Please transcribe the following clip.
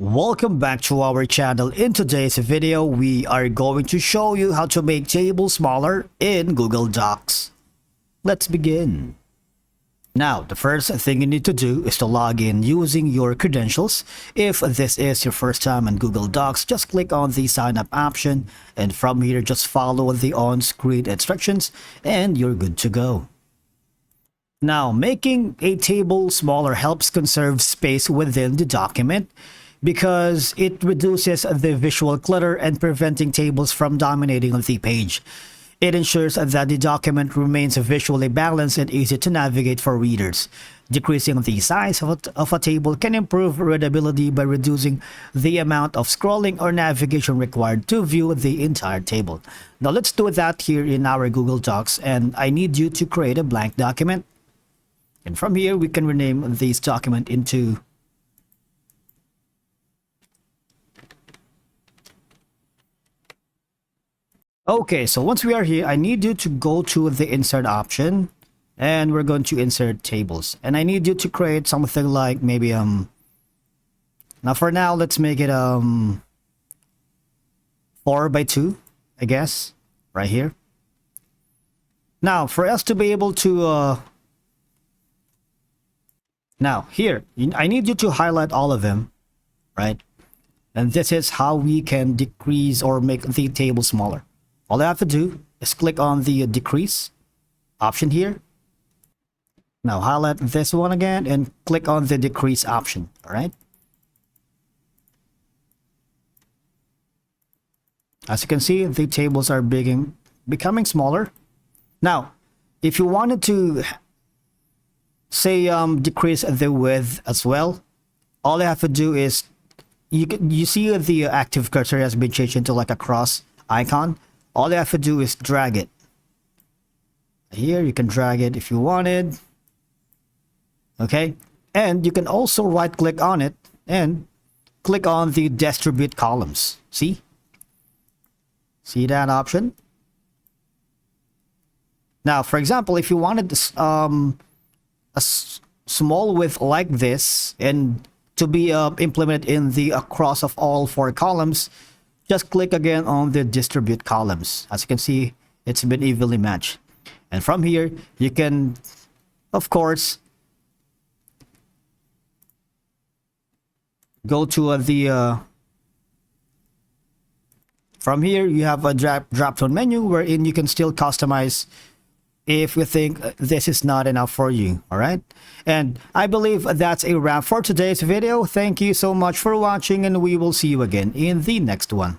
Welcome back to our channel. In today's video, we are going to show you how to make tables smaller in Google Docs. Let's begin. Now, the first thing you need to do is to log in using your credentials. If this is your first time in Google Docs, just click on the sign up option, and from here just follow the on-screen instructions and you're good to go. Now, making a table smaller helps conserve space within the document, because it reduces the visual clutter and preventing tables from dominating the page. It ensures that the document remains visually balanced and easy to navigate for readers. Decreasing the size of a table can improve readability by reducing the amount of scrolling or navigation required to view the entire table. Now let's do that here in our Google Docs, and I need you to create a blank document. And from here we can rename this document into Okay, so once we are here, I need you to go to the insert option, and we're going to insert tables. And I need you to create something like maybe now for now let's make it 4x2, I guess, right here. Now for us to be able to now here I need you to highlight all of them, right? And this is how we can decrease or make the table smaller. All I have to do is click on the decrease option here. Now highlight this one again and click on the decrease option. All right. As you can see, the tables are becoming smaller. Now, if you wanted to say decrease the width as well, all I have to do is you see the active cursor has been changed into like a cross icon. All you have to do is drag it. Here you can drag it if you wanted. Okay. And you can also right click on it and click on the distribute columns. See that option? Now, for example, if you wanted this, a small width like this and to be implemented in the across of all 4 columns, just click again on the distribute columns. As you can see, it's been evenly matched. And from here, you can, of course, go to from here, you have a drop-down menu wherein you can still customize if you think this is not enough for you. All right. And I believe that's a wrap for today's video. Thank you so much for watching, and we will see you again in the next one.